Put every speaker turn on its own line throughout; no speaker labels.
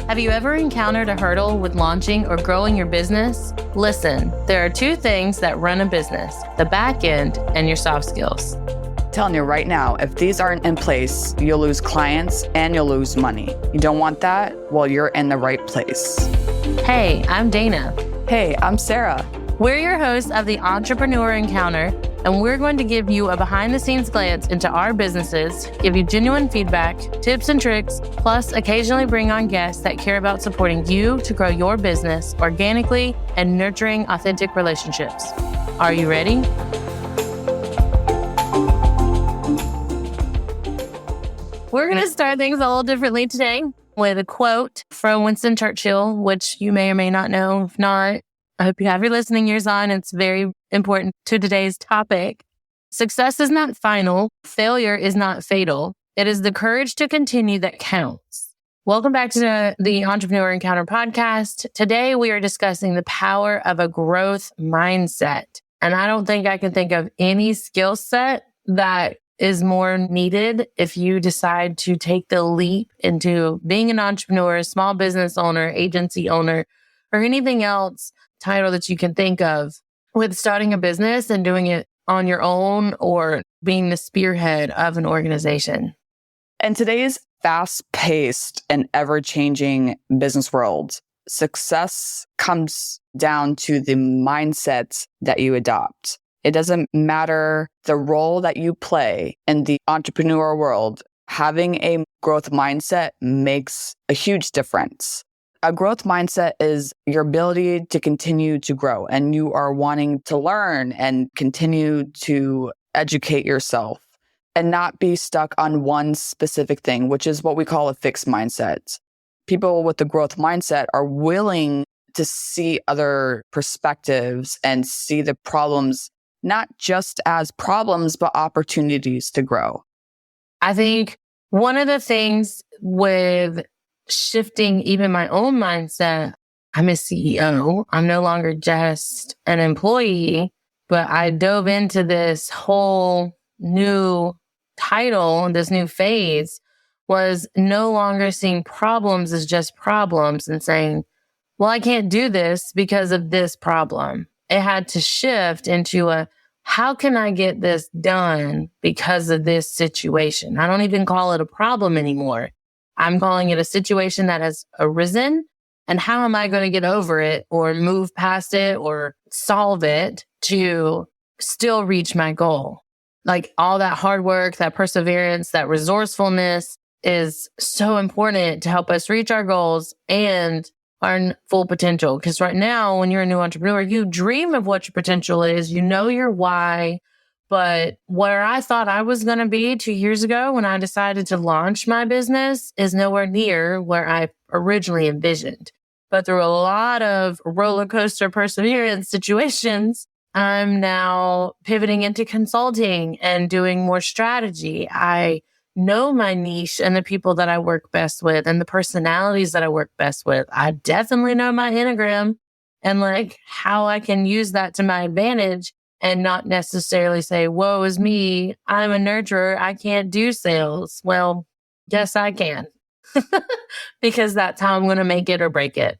Have you ever encountered a hurdle with launching or growing your business? Listen, there are two things that run a business, the back end and your soft skills.
Telling you right now, if these aren't in place, you'll lose clients and you'll lose money. You don't want that? Well, you're in the right place.
Hey, I'm Dana.
Hey, I'm Sara.
We're your hosts of the Entrepreneur Encounter, and we're going to give you a behind-the-scenes glance into our businesses, give you genuine feedback, tips and tricks, plus occasionally bring on guests that care about supporting you to grow your business organically and nurturing authentic relationships. Are you ready? We're going to start things a little differently today with a quote from Winston Churchill, which you may or may not know. If not, I hope you have your listening ears on. It's very important to today's topic. Success is not final. Failure is not fatal. It is the courage to continue that counts. Welcome back to the Entrepreneur Encounter podcast. Today, we are discussing the power of a growth mindset. And I don't think I can think of any skill set that is more needed if you decide to take the leap into being an entrepreneur, small business owner, agency owner, or anything else title that you can think of with starting a business and doing it on your own or being the spearhead of an organization.
In today's fast-paced and ever-changing business world, success comes down to the mindset that you adopt. It doesn't matter the role that you play in the entrepreneur world, having a growth mindset makes a huge difference. A growth mindset is your ability to continue to grow, and you are wanting to learn and continue to educate yourself and not be stuck on one specific thing, which is what we call a fixed mindset. People with the growth mindset are willing to see other perspectives and see the problems not just as problems, but opportunities to grow.
I think one of the things with shifting even my own mindset, I'm a CEO. I'm no longer just an employee, but I dove into this whole new title, this new phase, was no longer seeing problems as just problems and saying, well, I can't do this because of this problem. It had to shift into how can I get this done because of this situation? I don't even call it a problem anymore. I'm calling it a situation that has arisen, and how am I going to get over it or move past it or solve it to still reach my goal? Like all that hard work, that perseverance, that resourcefulness is so important to help us reach our goals and our full potential. Because right now, when you're a new entrepreneur, you dream of what your potential is, you know your why. But where I thought I was going to be 2 years ago when I decided to launch my business is nowhere near where I originally envisioned. But through a lot of roller coaster perseverance situations, I'm now pivoting into consulting and doing more strategy. I know my niche and the people that I work best with and the personalities that I work best with. I definitely know my Enneagram and like how I can use that to my advantage and not necessarily say, woe is me, I'm a nurturer, I can't do sales. Well, yes, I can. Because that's how I'm going to make it or break it.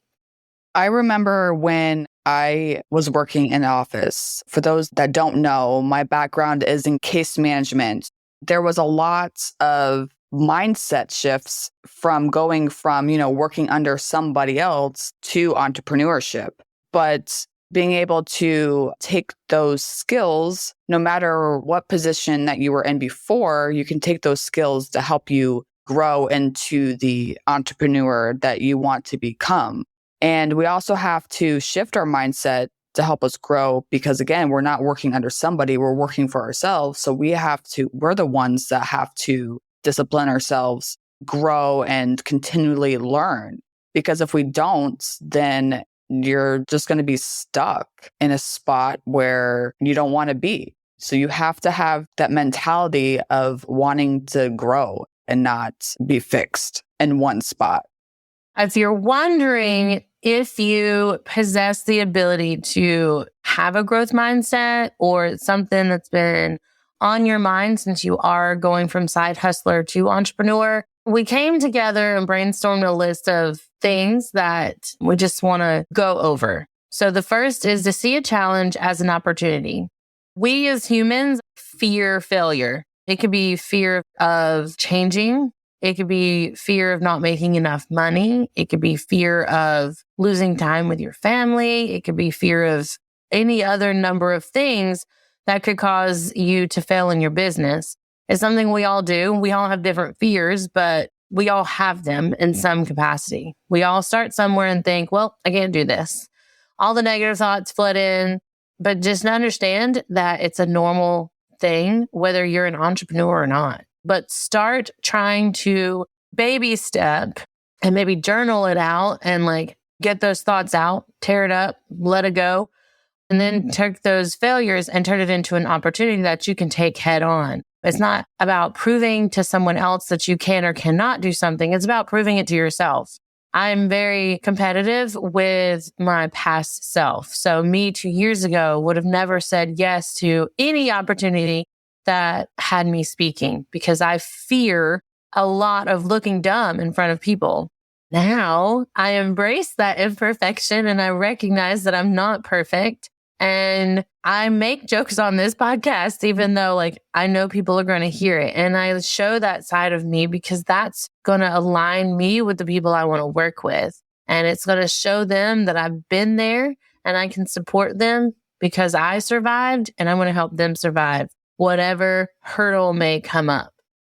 I remember when I was working in an office. For those that don't know, my background is in case management. There was a lot of mindset shifts from going from, working under somebody else to entrepreneurship. But being able to take those skills, no matter what position that you were in before, you can take those skills to help you grow into the entrepreneur that you want to become. And we also have to shift our mindset to help us grow because, again, we're not working under somebody, we're working for ourselves. So we're the ones that have to discipline ourselves, grow, and continually learn. Because if we don't, then you're just going to be stuck in a spot where you don't want to be. So you have to have that mentality of wanting to grow and not be fixed in one spot.
If you're wondering if you possess the ability to have a growth mindset or something that's been on your mind since you are going from side hustler to entrepreneur, we came together and brainstormed a list of things that we just want to go over. So the first is to see a challenge as an opportunity. We as humans fear failure. It could be fear of changing. It could be fear of not making enough money. It could be fear of losing time with your family. It could be fear of any other number of things that could cause you to fail in your business. It's something we all do. We all have different fears, but we all have them in some capacity. We all start somewhere and think, well, I can't do this. All the negative thoughts flood in, but just understand that it's a normal thing, whether you're an entrepreneur or not. But start trying to baby step and maybe journal it out and like get those thoughts out, tear it up, let it go, and then take those failures and turn it into an opportunity that you can take head on. It's not about proving to someone else that you can or cannot do something. It's about proving it to yourself. I'm very competitive with my past self. So me 2 years ago would have never said yes to any opportunity that had me speaking because I fear a lot of looking dumb in front of people. Now I embrace that imperfection and I recognize that I'm not perfect. And I make jokes on this podcast, even though like I know people are going to hear it. And I show that side of me because that's going to align me with the people I want to work with. And it's going to show them that I've been there and I can support them because I survived and I want to help them survive whatever hurdle may come up.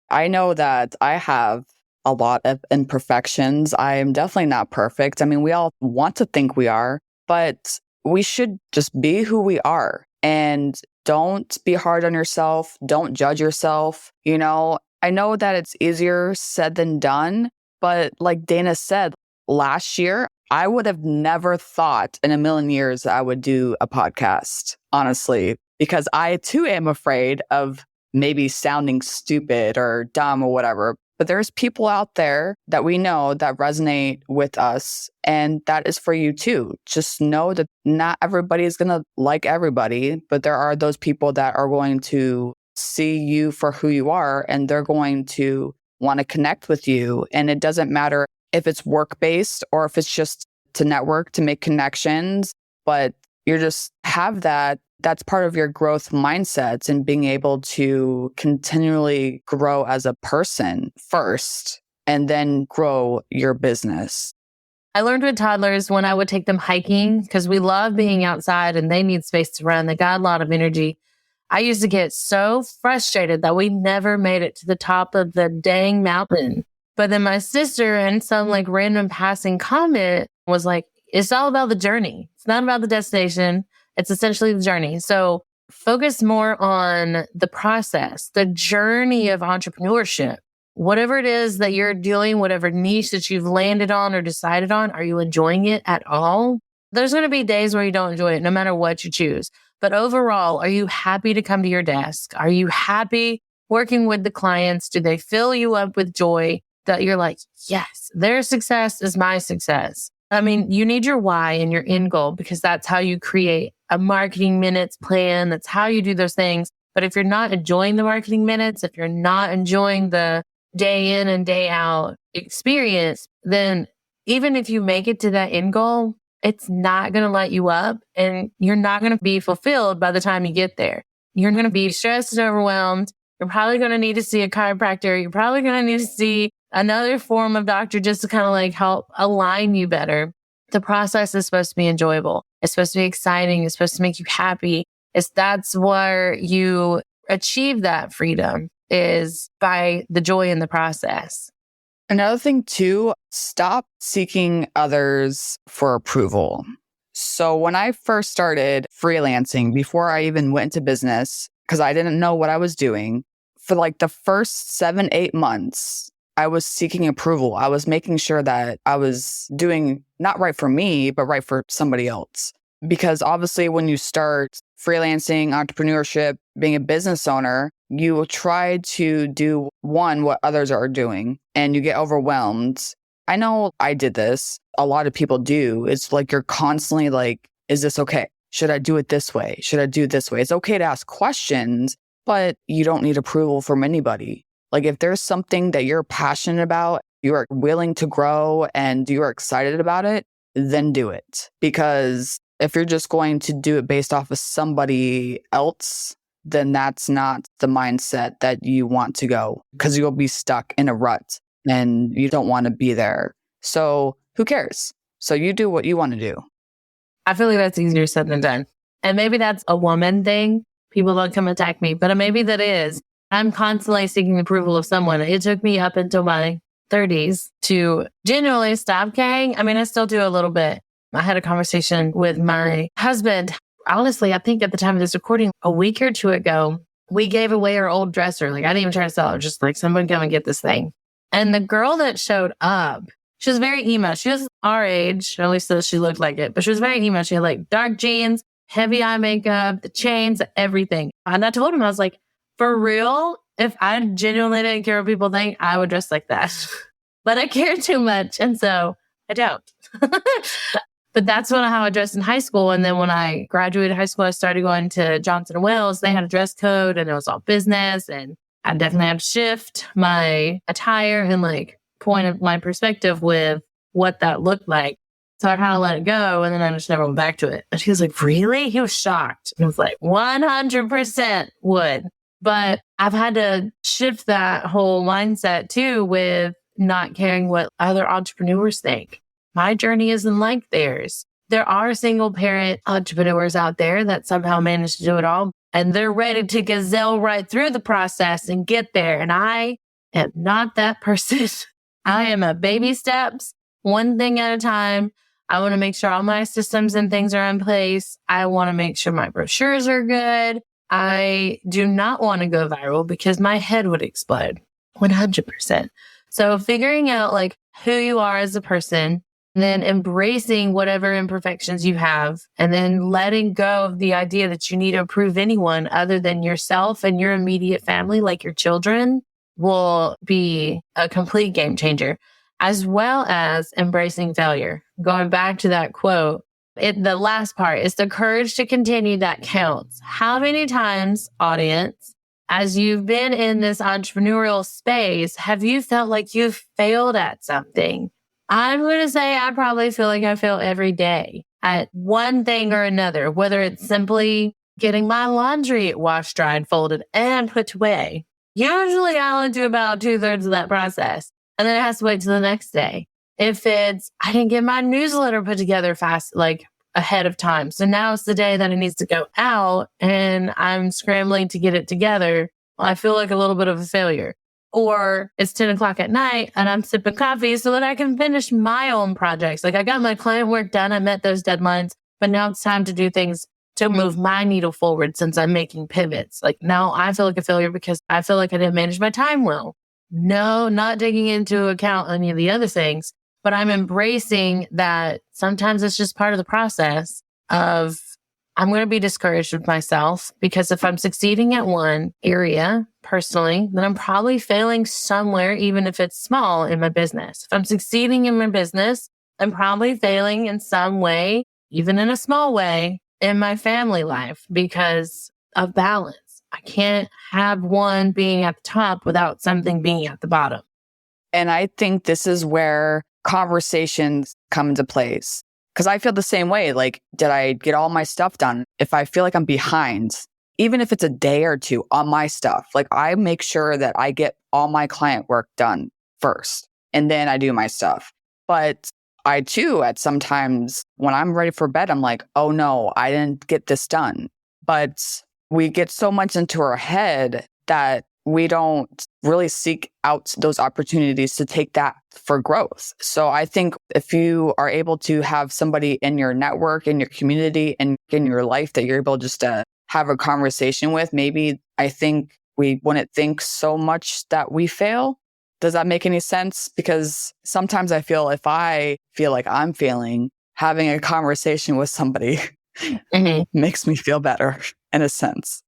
I know that I have a lot of imperfections. I am definitely not perfect. I mean, we all want to think we are, but we should just be who we are and don't be hard on yourself. Don't judge yourself. You know, I know that it's easier said than done, but like Dana said, last year, I would have never thought in a million years that I would do a podcast, honestly, because I too am afraid of maybe sounding stupid or dumb or whatever. But there's people out there that we know that resonate with us, and that is for you too. Just know that not everybody is going to like everybody, but there are those people that are going to see you for who you are, and they're going to want to connect with you. And it doesn't matter if it's work-based or if it's just to network, to make connections, but you just have that. That's part of your growth mindsets and being able to continually grow as a person first and then grow your business.
I learned with toddlers when I would take them hiking because we love being outside and they need space to run. They got a lot of energy. I used to get so frustrated that we never made it to the top of the dang mountain. But then my sister and some like random passing comment was like, it's all about the journey. It's not about the destination. It's essentially the journey. So focus more on the process, the journey of entrepreneurship. Whatever it is that you're doing, whatever niche that you've landed on or decided on, are you enjoying it at all? There's going to be days where you don't enjoy it, no matter what you choose. But overall, are you happy to come to your desk? Are you happy working with the clients? Do they fill you up with joy that you're like, yes, their success is my success? I mean, you need your why and your end goal because that's how you create a marketing minutes plan. That's how you do those things. But if you're not enjoying the marketing minutes, if you're not enjoying the day in and day out experience, then even if you make it to that end goal, it's not going to light you up and you're not going to be fulfilled by the time you get there. You're going to be stressed and overwhelmed. You're probably going to need to see a chiropractor. You're probably going to need to see another form of doctor just to kind of like help align you better. The process is supposed to be enjoyable. It's supposed to be exciting. It's supposed to make you happy. That's where you achieve that freedom is by the joy in the process.
Another thing too, stop seeking others for approval. So when I first started freelancing, before I even went into business, because I didn't know what I was doing, for like the first 7-8 months, I was seeking approval. I was making sure that I was doing not right for me, but right for somebody else. Because obviously when you start freelancing, entrepreneurship, being a business owner, you will try to do what others are doing and you get overwhelmed. I know I did this. A lot of people do. It's like you're constantly like, is this okay? Should I do it this way? Should I do it this way? It's okay to ask questions, but you don't need approval from anybody. Like if there's something that you're passionate about you are willing to grow and you are excited about it, then do it. Because if you're just going to do it based off of somebody else, then that's not the mindset that you want to go, because you'll be stuck in a rut and you don't want to be there. So who cares? So you do what you want to do.
I feel like that's easier said than done. And maybe that's a woman thing. People don't come attack me, but maybe that is. I'm constantly seeking the approval of someone. It took me up until my 30s to genuinely stop caring. I mean, I still do a little bit. I had a conversation with my husband. Honestly, I think at the time of this recording, a week or two ago, we gave away our old dresser. Like, I didn't even try to sell it. Just like, someone come and get this thing. And the girl that showed up, she was very emo. She was our age, or at least so she looked like it. But she was very emo. She had like dark jeans, heavy eye makeup, the chains, everything. And I told him, I was like, for real, if I genuinely didn't care what people think, I would dress like that. But I care too much. And so I don't. But that's how I dressed in high school. And then when I graduated high school, I started going to Johnson & Wales. They had a dress code and it was all business. And I definitely had to shift my attire and like point of my perspective with what that looked like. So I kind of let it go. And then I just never went back to it. And he was like, really? He was shocked. And I was like, 100% would. But I've had to shift that whole mindset too with not caring what other entrepreneurs think. My journey isn't like theirs. There are single parent entrepreneurs out there that somehow manage to do it all, and they're ready to gazelle right through the process and get there. And I am not that person. I am a baby steps, one thing at a time. I want to make sure all my systems and things are in place. I want to make sure my brochures are good. I do not want to go viral because my head would explode 100%. So figuring out like who you are as a person, and then embracing whatever imperfections you have, and then letting go of the idea that you need to approve anyone other than yourself and your immediate family, like your children, will be a complete game changer, as well as embracing failure. Going back to that quote, the last part is the courage to continue that counts. How many times, audience, as you've been in this entrepreneurial space, have you felt like you've failed at something? I'm going to say I probably feel like I fail every day at one thing or another, whether it's simply getting my laundry washed, dried, folded, and put away. Usually I only do about 2/3 of that process, and then it has to wait till the next day. If it's, I didn't get my newsletter put together fast, like ahead of time. So now it's the day that it needs to go out and I'm scrambling to get it together. I feel like a little bit of a failure. Or it's 10 o'clock at night and I'm sipping coffee so that I can finish my own projects. Like I got my client work done. I met those deadlines, but now it's time to do things to move my needle forward since I'm making pivots. Like now I feel like a failure because I feel like I didn't manage my time well. No, not taking into account any of the other things, but I'm embracing that sometimes it's just part of the process of I'm going to be discouraged with myself because if I'm succeeding at one area personally, then I'm probably failing somewhere, even if it's small in my business. If I'm succeeding in my business, I'm probably failing in some way, even in a small way, in my family life because of balance. I can't have one being at the top without something being at the bottom.
And I think this is where conversations come into place. Because I feel the same way. Like, did I get all my stuff done? If I feel like I'm behind, even if it's a day or two on my stuff, like I make sure that I get all my client work done first, and then I do my stuff. But I too, at sometimes when I'm ready for bed, I'm like, oh no, I didn't get this done. But we get so much into our head that we don't really seek out those opportunities to take that for growth. So I think if you are able to have somebody in your network, in your community, and in your life that you're able just to have a conversation with, maybe I think we wouldn't think so much that we fail. Does that make any sense? Because sometimes I feel if I feel like I'm failing, having a conversation with somebody makes me feel better in a sense.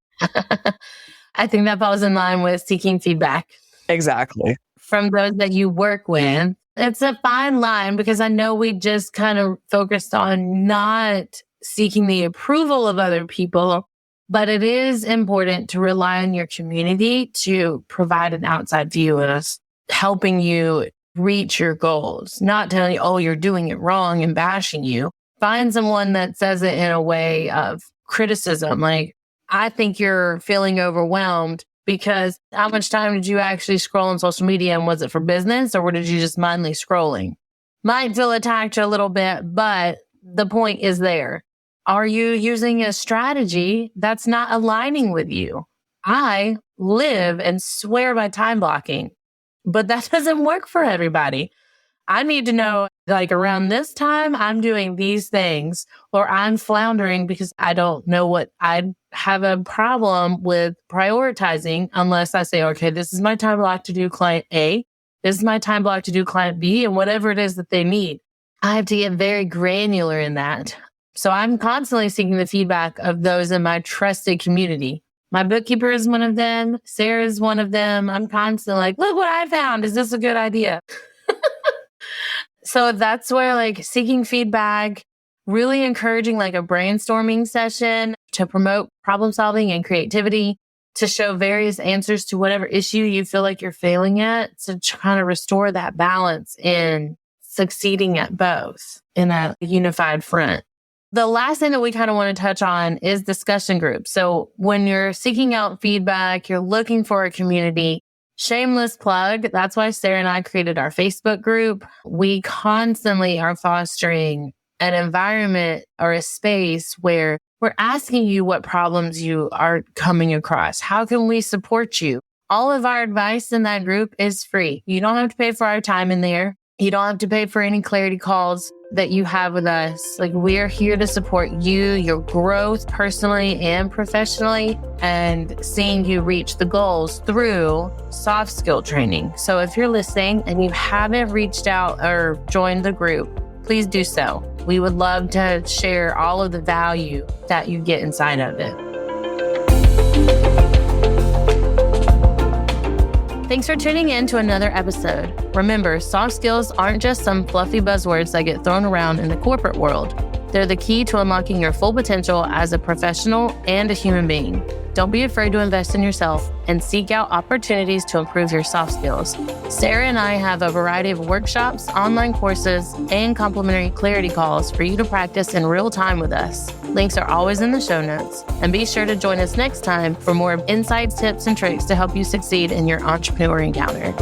I think that falls in line with seeking feedback.
Exactly.
From those that you work with. It's a fine line because I know we just kind of focused on not seeking the approval of other people, but it is important to rely on your community to provide an outside view of helping you reach your goals, not telling you, oh, you're doing it wrong and bashing you. Find someone that says it in a way of criticism. Like, I think you're feeling overwhelmed because how much time did you actually scroll on social media, and was it for business or did you just mindly scrolling? Might feel attacked a little bit, but the point is there. Are you using a strategy that's not aligning with you? I live and swear by time blocking, but that doesn't work for everybody. I need to know, like, around this time, I'm doing these things, or I'm floundering because I don't know what I have a problem with prioritizing unless I say, okay, this is my time block to do client A. This is my time block to do client B, and whatever it is that they need. I have to get very granular in that. So I'm constantly seeking the feedback of those in my trusted community. My bookkeeper is one of them. Sara is one of them. I'm constantly like, look what I found. Is this a good idea? So that's where, like, seeking feedback, really encouraging like a brainstorming session to promote problem solving and creativity, to show various answers to whatever issue you feel like you're failing at, to kind of restore that balance in succeeding at both in a unified front. The last thing that we kind of want to touch on is discussion groups. So when you're seeking out feedback, you're looking for a community. Shameless plug. That's why Sara and I created our Facebook group. We constantly are fostering an environment or a space where we're asking you what problems you are coming across. How can we support you? All of our advice in that group is free. You don't have to pay for our time in there. You don't have to pay for any clarity calls that you have with us. Like, we're here to support you, your growth personally and professionally, and seeing you reach the goals through soft skill training. So if you're listening and you haven't reached out or joined the group, please do so. We would love to share all of the value that you get inside of it. Thanks for tuning in to another episode. Remember, soft skills aren't just some fluffy buzzwords that get thrown around in the corporate world. They're the key to unlocking your full potential as a professional and a human being. Don't be afraid to invest in yourself and seek out opportunities to improve your soft skills. Sara and I have a variety of workshops, online courses, and complimentary clarity calls for you to practice in real time with us. Links are always in the show notes. And be sure to join us next time for more insights, tips, and tricks to help you succeed in your entrepreneur encounter.